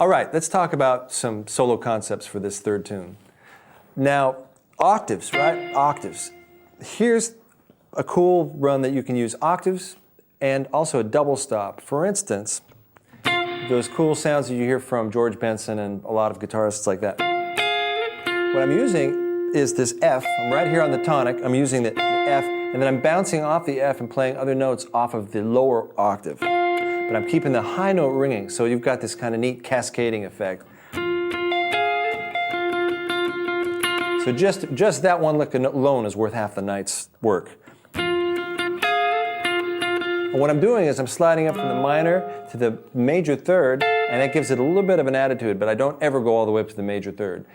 All right, let's talk about some solo concepts for this third tune. Now, octaves, right? Octaves. Here's a cool run that you can use octaves and also a double stop. For instance, those cool sounds that you hear from George Benson and a lot of guitarists like that. What I'm using is this F. I'm right here on the tonic. I'm using the F, and then I'm bouncing off the F and playing other notes off of the lower octave. But I'm keeping the high note ringing, so you've got this kind of neat cascading effect. So just that one lick alone is worth half the night's work. And what I'm doing is I'm sliding up from the minor to the major third, and that gives it a little bit of an attitude, but I don't ever go all the way up to the major third.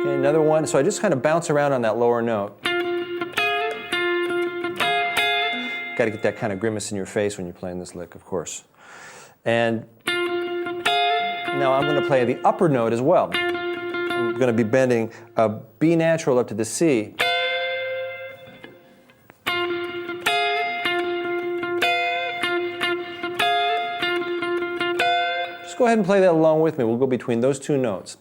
Okay, another one. So I just kind of bounce around on that lower note. Got to get that kind of grimace in your face when you're playing this lick, of course. And now I'm going to play the upper note as well. I'm going to be bending a B natural up to the C. Just go ahead and play that along with me. We'll go between those two notes.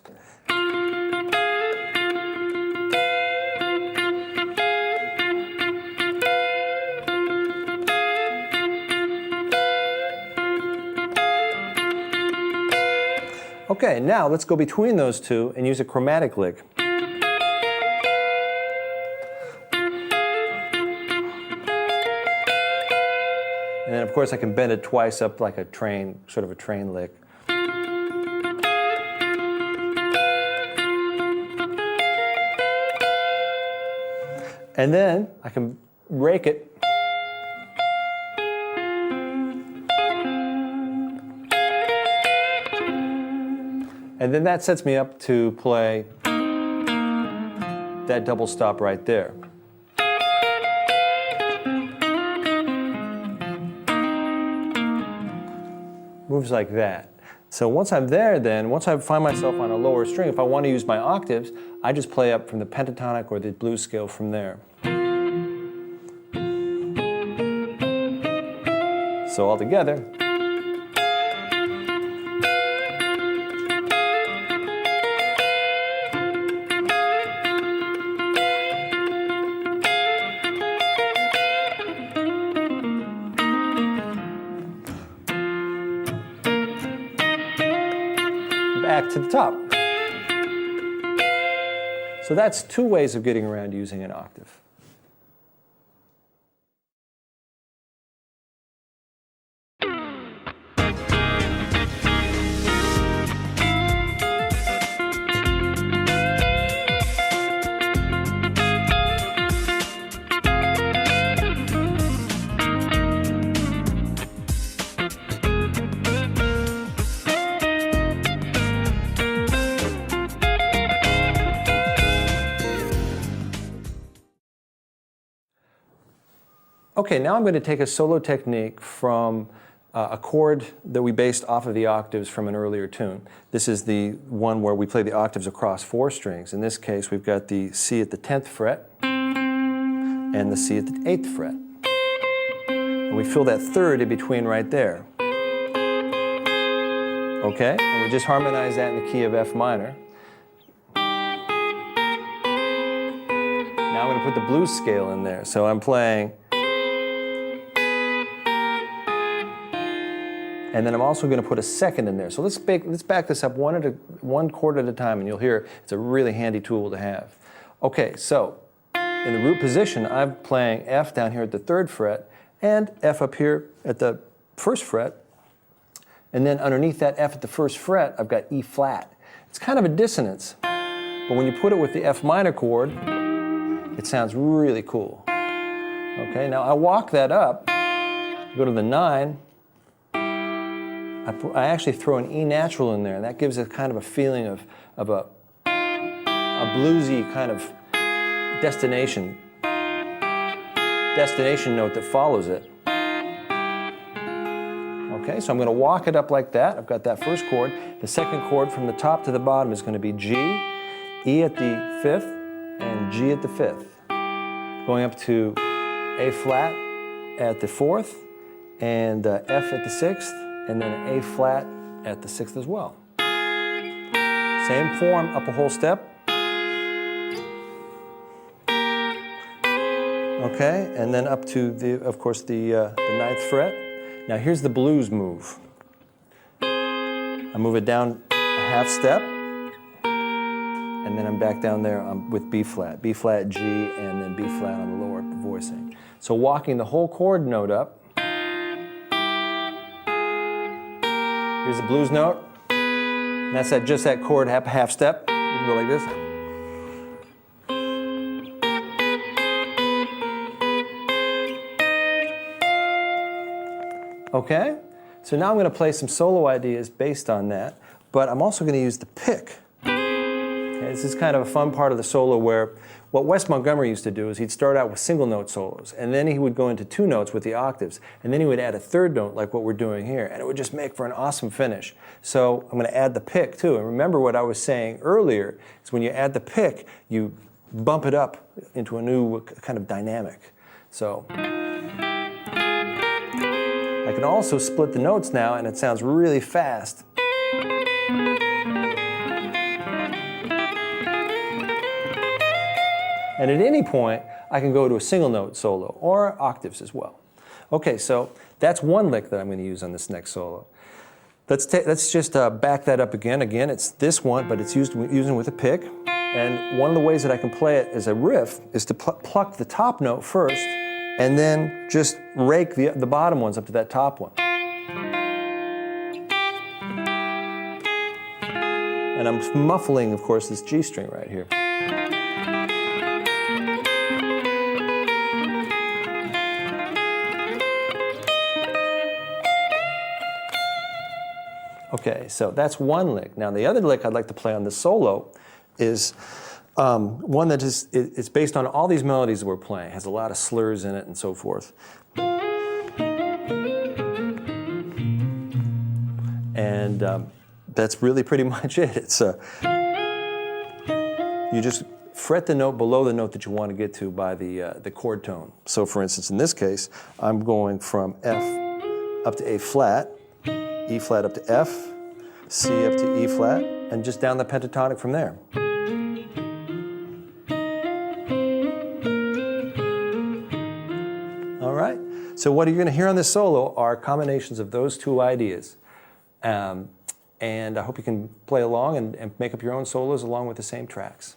Okay, now let's go between those two and use a chromatic lick. And then of course I can bend it twice up like a train, sort of a train lick. And then I can rake it. And then that sets me up to play that double stop right there. Moves like that. So once I'm there then, once I find myself on a lower string, if I want to use my octaves, I just play up from the pentatonic or the blues scale from there. So all together. Back to the top. So that's two ways of getting around using an octave. Okay, now I'm going to take a solo technique from a chord that we based off of the octaves from an earlier tune. This is the one where we play the octaves across 4 strings. In this case, we've got the C at the 10th fret and the C at the 8th fret. And we fill that third in between right there. Okay, and we just harmonize that in the key of F minor. Now I'm going to put the blues scale in there. So I'm playing. And then I'm also going to put a second in there. So let's back this up one chord at a time, and you'll hear it's a really handy tool to have. Okay, so in the root position, I'm playing F down here at the 3rd fret and F up here at the 1st fret. And then underneath that F at the 1st fret, I've got E flat. It's kind of a dissonance, but when you put it with the F minor chord, it sounds really cool. Okay, now I walk that up, go to the 9, I actually throw an E natural in there, and that gives it kind of a feeling of a bluesy kind of destination note that follows it. Okay, so I'm going to walk it up like that. I've got that first chord. The second chord from the top to the bottom is going to be G, E at the 5th, and G at the 5th. Going up to A flat at the 4th, and F at the 6th, and then an A flat at the 6th as well. Same form, up a whole step. Okay, and then up to of course, the 9th fret. Now here's the blues move. I move it down a half step, and then I'm back down there with B flat, G, and then B flat on the lower voicing. So walking the whole chord note up. Here's the blues note. And that's just that chord half step. You can go like this. Okay, so now I'm going to play some solo ideas based on that, but I'm also going to use the pick. Okay, this is kind of a fun part of the solo where what Wes Montgomery used to do is he'd start out with single note solos, and then he would go into 2 notes with the octaves, and then he would add a 3rd note like what we're doing here, and it would just make for an awesome finish. So I'm going to add the pick too, and remember what I was saying earlier is when you add the pick, you bump it up into a new kind of dynamic. So I can also split the notes now, and it sounds really fast. And at any point, I can go to a single note solo or octaves as well. Okay, so that's one lick that I'm going to use on this next solo. Let's just back that up again. Again, it's this one, but it's using with a pick. And one of the ways that I can play it as a riff is to pluck the top note first, and then just rake the bottom ones up to that top one. And I'm muffling, of course, this G string right here. Okay, so that's one lick. Now the other lick I'd like to play on the solo is one that it's based on all these melodies that we're playing. It has a lot of slurs in it and so forth. And that's really pretty much it. It's you just fret the note below the note that you want to get to by the chord tone. So for instance, in this case, I'm going from F up to A flat, E flat up to F, C up to E flat, and just down the pentatonic from there. All right, so what you're going to hear on this solo are combinations of those 2 ideas. And I hope you can play along and make up your own solos along with the same tracks.